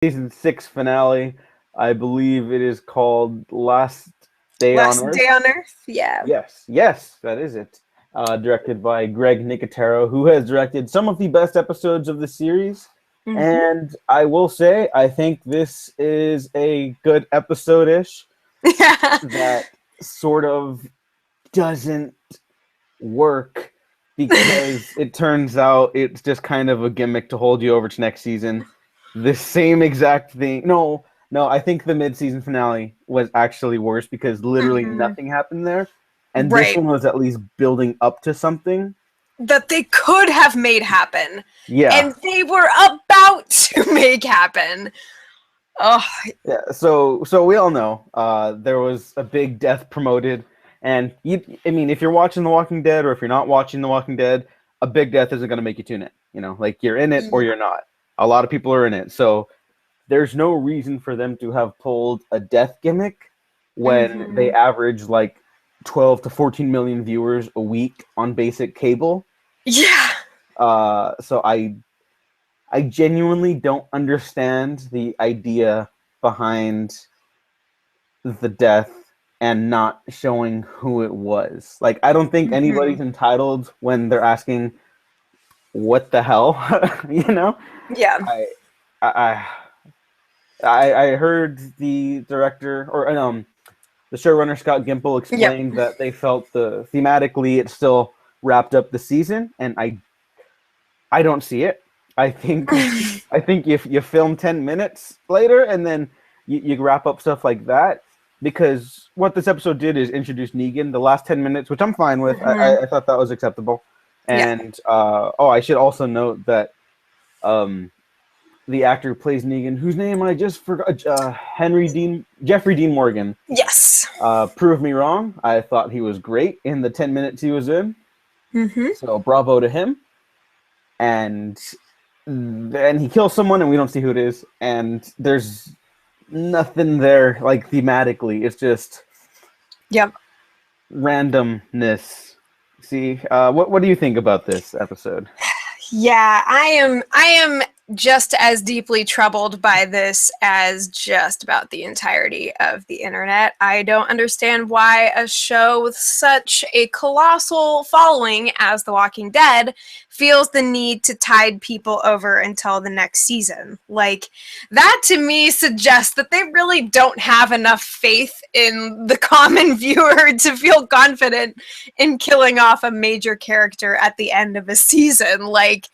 season 6 finale. I believe it is called Last Day on Last Earth. Day on Earth. Yeah. Yes, that is it. Directed by Greg Nicotero, who has directed some of the best episodes of the series. Mm-hmm. And I will say, I think this is a good episode-ish that sort of doesn't work because it turns out it's just kind of a gimmick to hold you over to next season. The same exact thing. No, I think the mid-season finale was actually worse because literally Mhm. nothing happened there, and this Right. one was at least building up to something. That they could have made happen. Yeah, And they were about to make happen. Oh, yeah. So we all know there was a big death promoted, and I mean, if you're watching The Walking Dead or if you're not watching The Walking Dead, a big death isn't going to make you tune in. You know, like you're in it or you're not. A lot of people are in it, so there's no reason for them to have pulled a death gimmick when they mhm. average like 12 to 14 million viewers a week on basic cable. Yeah. So I genuinely don't understand the idea behind the death and not showing who it was. Like I don't think anybody's Mhm. entitled when they're asking what the hell, you know? Yeah. I I I heard the director or the showrunner Scott Gimple Yep. explained that they felt the thematically it still wrapped up the season, and I don't see it. I think I think if you film 10 minutes later and then you wrap up stuff like that, because what this episode did is introduce Negan the last 10 minutes, which I'm fine with. Mhm. I thought that was acceptable, Yeah. and I should also note that um, the actor who plays Negan, whose name I just forgot, Jeffrey Dean Morgan. Yes. Proved me wrong. I thought he was great in the 10 minutes he was in. Mhm. So bravo to him. And then he kills someone, and we don't see who it is. And there's nothing there, like thematically. It's just Yep. randomness. See, what do you think about this episode? Yeah, I am just as deeply troubled by this as just about the entirety of the internet. I don't understand why a show with such a colossal following as The Walking Dead feels the need to tide people over until the next season. Like, that to me suggests that they really don't have enough faith in the common viewer to feel confident in killing off a major character at the end of a season. Like,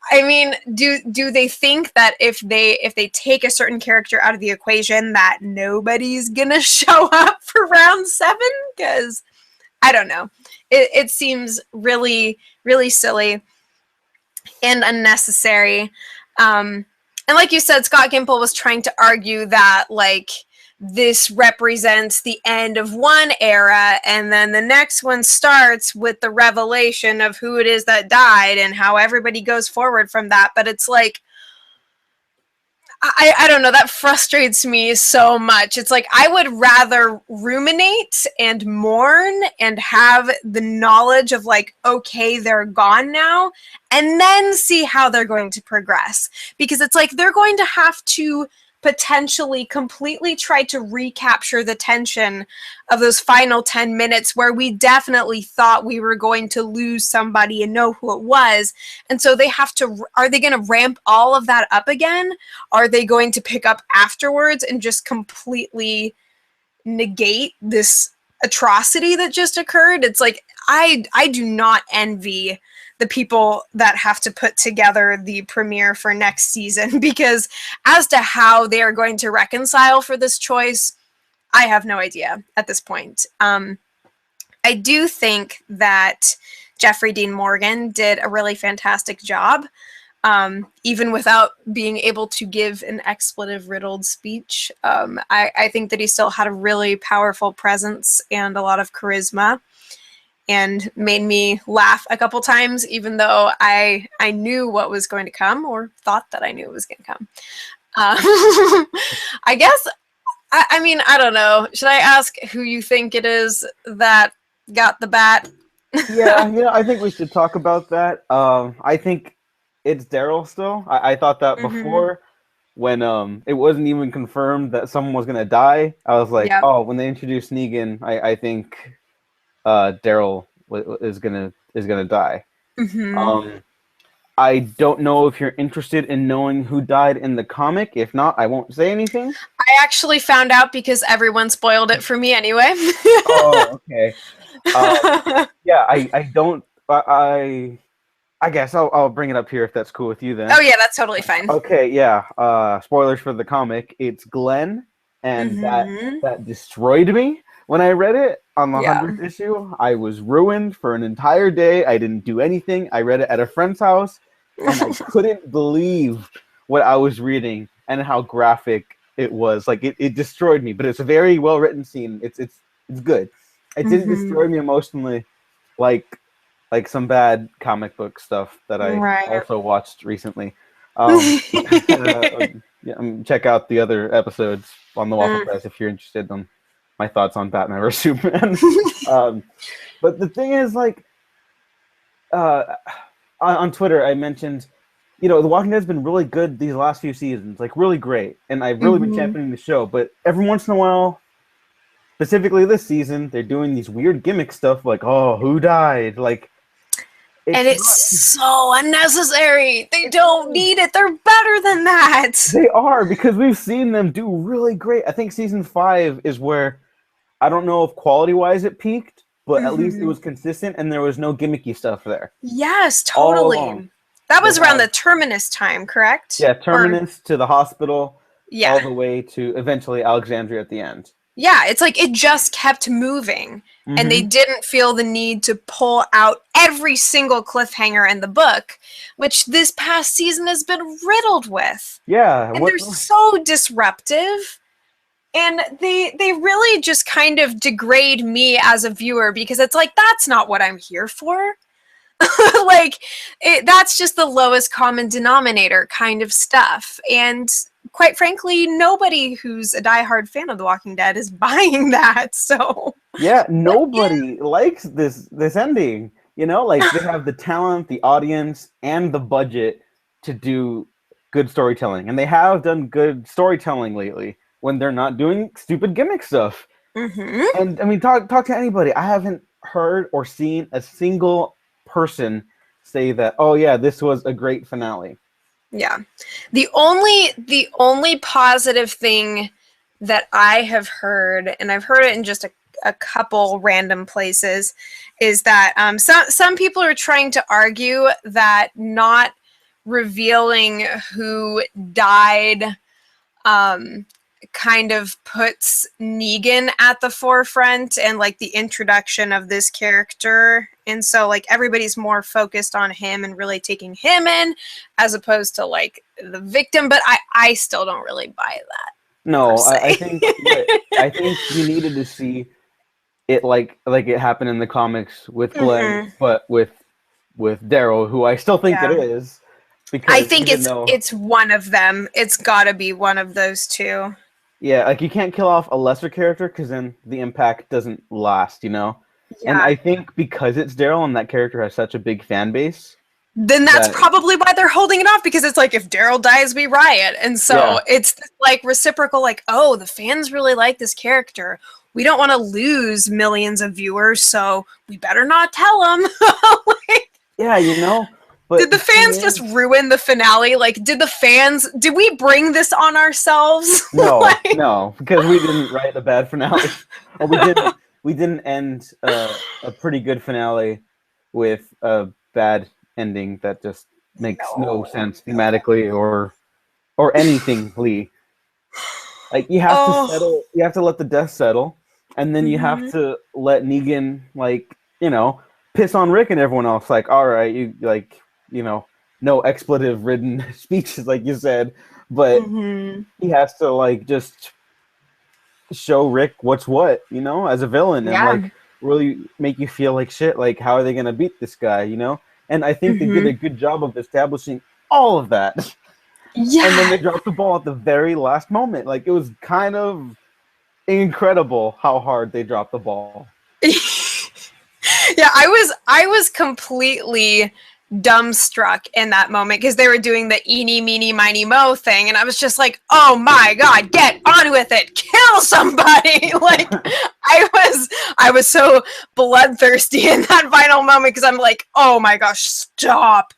I mean, do they think that if they take a certain character out of the equation that nobody's gonna show up for round 7? Because I don't know. It seems really, really silly and unnecessary. And like you said, Scott Gimple was trying to argue that like this represents the end of one era, and then the next one starts with the revelation of who it is that died and how everybody goes forward from that. But it's like, I don't know, that frustrates me so much. It's like I would rather ruminate and mourn and have the knowledge of like, okay, they're gone now, and then see how they're going to progress. Because it's like they're going to have to potentially completely try to recapture the tension of those final 10 minutes where we definitely thought we were going to lose somebody and know who it was. And so they have to, are they going to ramp all of that up again? Are they going to pick up afterwards and just completely negate this atrocity that just occurred? It's like I do not envy the people that have to put together the premiere for next season, because as to how they are going to reconcile for this choice, I have no idea at this point. I do think that Jeffrey Dean Morgan did a really fantastic job, even without being able to give an expletive-riddled speech. I think that he still had a really powerful presence and a lot of charisma, and made me laugh a couple times, even though I knew what was going to come, or thought that I knew it was going to come. I guess, I mean, I don't know. Should I ask who you think it is that got the bat? Yeah, I think we should talk about that. I think it's Daryl still. I thought that Mm-hmm. before. when it wasn't even confirmed that someone was gonna die. I was like, Yeah. oh, when they introduced Negan, I think Daryl is gonna die. Mm-hmm. I don't know if you're interested in knowing who died in the comic. If not, I won't say anything. I actually found out because everyone spoiled it for me anyway. Oh, okay. Yeah, I don't. I guess I'll bring it up here if that's cool with you then. Oh yeah, that's totally fine. Okay, yeah. Spoilers for the comic. It's Glenn, and Mm-hmm. that destroyed me when I read it on the Yeah. 100th issue. I was ruined for an entire day. I didn't do anything. I read it at a friend's house, and I couldn't believe what I was reading and how graphic it was. Like it destroyed me. But it's a very well written scene. It's good. It didn't destroy me emotionally, like some bad comic book stuff that I also watched recently. Check out the other episodes on the Waffle Press if you're interested in my thoughts on Batman vs Superman. But the thing is, like, on Twitter, I mentioned, The Walking Dead's been really good these last few seasons, like really great, and I've really been championing the show. But every once in a while, specifically this season, they're doing these weird gimmick stuff, like, oh, who died, like. It's so unnecessary. They don't need it. They're better than that. They are, because we've seen them do really great. I think season 5 is where, I don't know if quality-wise it peaked, but at least it was consistent and there was no gimmicky stuff there. Yes, totally. That was around the Terminus time, correct? Yeah, Terminus to the hospital, all the way to eventually Alexandria at the end. Yeah, it's like it just kept moving, and they didn't feel the need to pull out every single cliffhanger in the book, which this past season has been riddled with. Yeah. And they're so disruptive, and they really just kind of degrade me as a viewer, because it's like, that's not what I'm here for. Like, that's just the lowest common denominator kind of stuff. And quite frankly, nobody who's a diehard fan of The Walking Dead is buying that. So yeah, nobody likes this ending. Like, they have the talent, the audience, and the budget to do good storytelling, and they have done good storytelling lately when they're not doing stupid gimmick stuff. And I mean, talk to anybody. I haven't heard or seen a single person say that, oh yeah, this was a great finale. Yeah. The only positive thing that I have heard, and I've heard it in just a couple random places, is that some people are trying to argue that not revealing who died kind of puts Negan at the forefront and like the introduction of this character, and so like everybody's more focused on him and really taking him in as opposed to like the victim. But I still don't really buy that. No, I think you needed to see it like it happened in the comics with Glenn, but with Daryl, who I still think it is. Because I think it's one of them. It's got to be one of those two. Yeah, like you can't kill off a lesser character because then the impact doesn't last, Yeah. And I think because it's Daryl and that character has such a big fan base, then that's probably why they're holding it off, because it's like, if Daryl dies, we riot. And so it's like reciprocal, like, oh, the fans really like this character. We don't want to lose millions of viewers, so we better not tell them. But did the fans just ruin the finale? Like, did we bring this on ourselves? No, no, because we didn't write a bad finale. Or we didn't end a pretty good finale with a bad ending that just makes no sense thematically or anything, Lee. Like, you have to settle, you have to let the dust settle, and then you have to let Negan, like, piss on Rick and everyone else. Like, all right, you like, no expletive-ridden speeches, like you said, but he has to, like, just show Rick what's what, as a villain, and like really make you feel like shit. Like, how are they gonna beat this guy, And I think they did a good job of establishing all of that. Yeah. And then they dropped the ball at the very last moment. Like, it was kind of incredible how hard they dropped the ball. Yeah, I was completely dumbstruck in that moment because they were doing the eeny, meeny, miny, mo thing. And I was just like, oh my God, get on with it. Kill somebody. Like I was so bloodthirsty in that final moment because I'm like, oh my gosh, stop.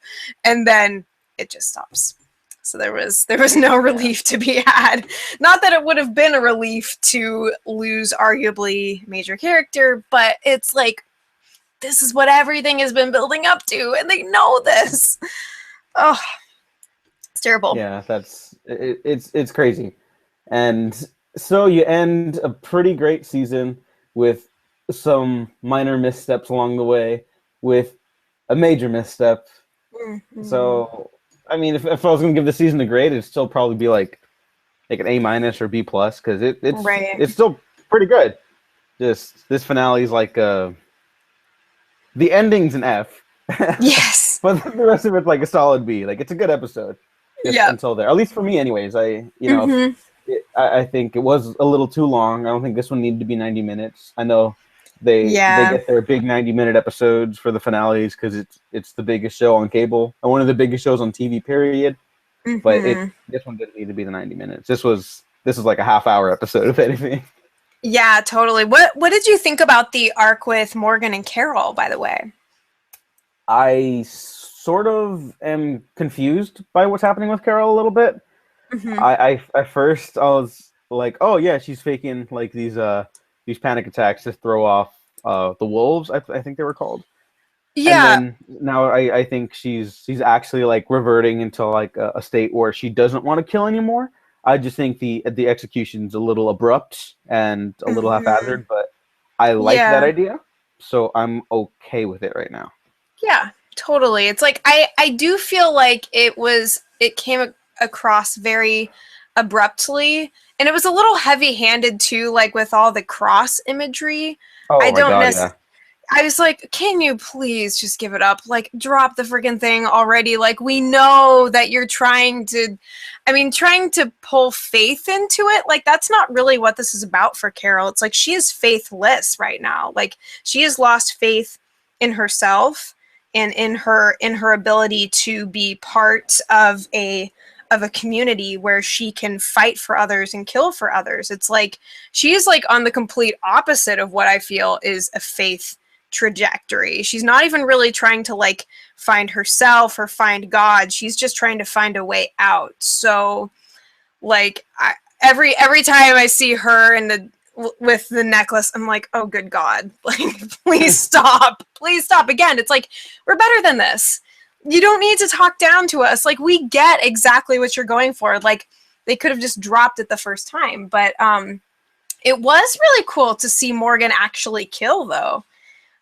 And then it just stops. So there was no relief to be had. Not that it would have been a relief to lose arguably major character, but it's like, this is what everything has been building up to, and they know this. Oh, it's terrible. Yeah, it's crazy. And so you end a pretty great season with some minor missteps along the way, with a major misstep. Mm-hmm. So, I mean, if I was going to give the season a grade, it'd still probably be like an A- or B+, because it's still pretty good. Just this finale is like the ending's an F. Yes. But the rest of it's like a solid B. Like, it's a good episode. Yeah. Until there, at least for me, anyways. I think it was a little too long. I don't think this one needed to be 90 minutes. I know they get their big 90-minute episodes for the finales because it's the biggest show on cable and one of the biggest shows on TV. Period. Mm-hmm. But this one didn't need to be the 90 minutes. This was like a half-hour episode, if anything. Yeah, totally. What did you think about the arc with Morgan and Carol, by the way? I sort of am confused by what's happening with Carol a little bit. Mm-hmm. I at first I was like, oh yeah, she's faking like these panic attacks to throw off the wolves. I think they were called. Yeah. And then now I think she's actually like reverting into like a state where she doesn't want to kill anymore. I just think the execution's a little abrupt and a little haphazard, but I like that idea, so I'm okay with it right now. Yeah, totally. It's like I do feel like it came across very abruptly, and it was a little heavy-handed too, like with all the cross imagery. Oh my God, yeah. I was like, can you please just give it up? Like, drop the freaking thing already. Like, we know that you're trying to pull faith into it. Like, that's not really what this is about for Carol. It's like, she is faithless right now. Like, she has lost faith in herself and in her ability to be part of a community where she can fight for others and kill for others. It's like, she's like on the complete opposite of what I feel is a faith trajectory. She's not even really trying to like find herself or find God. She's just trying to find a way out. So like every time I see her with the necklace, I'm like, oh good God, like please stop. Please stop. Again, it's like, we're better than this. You don't need to talk down to us. Like, we get exactly what you're going for. Like, they could have just dropped it the first time. But it was really cool to see Morgan actually kill, though.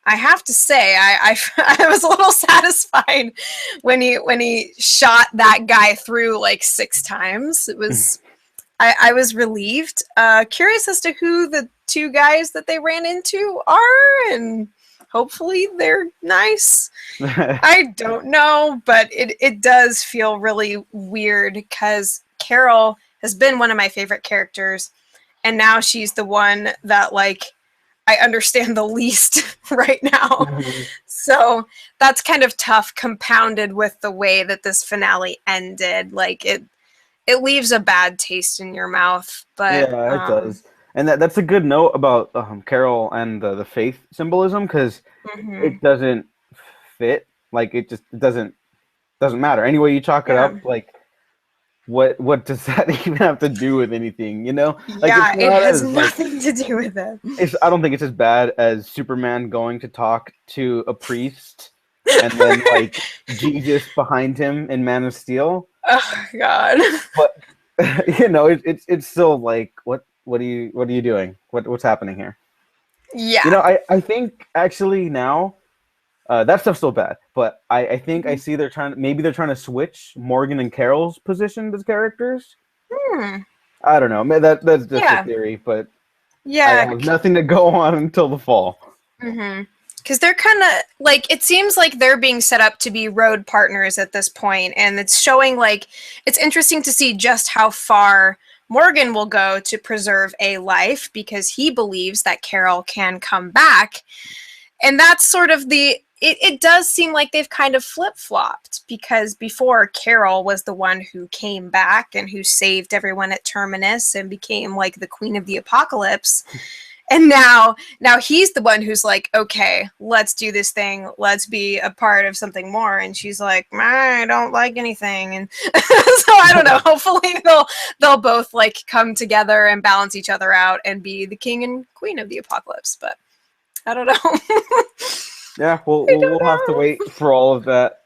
I have to say, I was a little satisfied when he shot that guy through like 6 times. It was, I was relieved. Curious as to who the 2 guys that they ran into are, and hopefully they're nice. I don't know, but it does feel really weird because Carol has been one of my favorite characters, and now she's the one that like I understand the least right now. Mm-hmm. So that's kind of tough, compounded with the way that this finale ended. Like it leaves a bad taste in your mouth. But yeah, it does. And that's a good note about Carol and the faith symbolism, because it doesn't fit. Like it doesn't matter. Any way you chalk it up, like what does that even have to do with anything? You know? Like, yeah, it has nothing to do with it. I don't think it's as bad as Superman going to talk to a priest and then like Jesus behind him in Man of Steel. Oh God! But you know, it's still like what are you doing? What's happening here? Yeah. You know, I think actually now that stuff's still bad, but I think I see they're trying to switch Morgan and Carol's positions as characters. I don't know. That's just a theory, but I have nothing to go on until the fall. Because they're kind of like, it seems like they're being set up to be road partners at this point, and it's showing like it's interesting to see just how far Morgan will go to preserve a life because he believes that Carol can come back. And that's sort of the it does seem like they've kind of flip-flopped, because before Carol was the one who came back and who saved everyone at Terminus and became like the Queen of the Apocalypse. And now he's the one who's like, okay, let's do this thing. Let's be a part of something more. And she's like, I don't like anything. And so I don't know. Hopefully they'll both like come together and balance each other out and be the king and queen of the apocalypse. But I don't know. Yeah, we'll have to wait for all of that.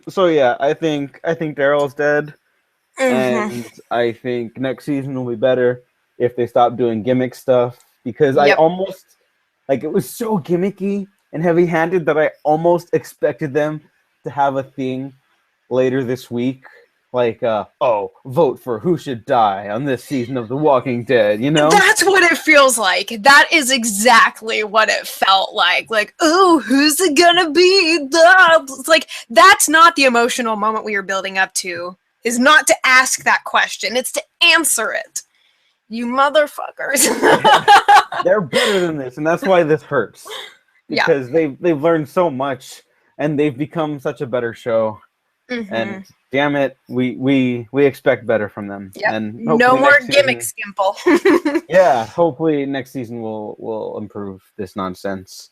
So yeah, I think Daryl's dead, and I think next season will be better if they stop doing gimmick stuff. Because I almost, like, it was so gimmicky and heavy-handed that I almost expected them to have a thing later this week. Like, vote for who should die on this season of The Walking Dead, you know? That's what it feels like. That is exactly what it felt like. Like, oh, who's it gonna be? It's like, that's not the emotional moment we were building up to. Is not to ask that question. It's to answer it. You motherfuckers. They're better than this, and that's why this hurts. Because they've learned so much, and they've become such a better show. And damn it, we expect better from them. Yep. And no more gimmick skimple. Yeah, hopefully next season will improve this nonsense.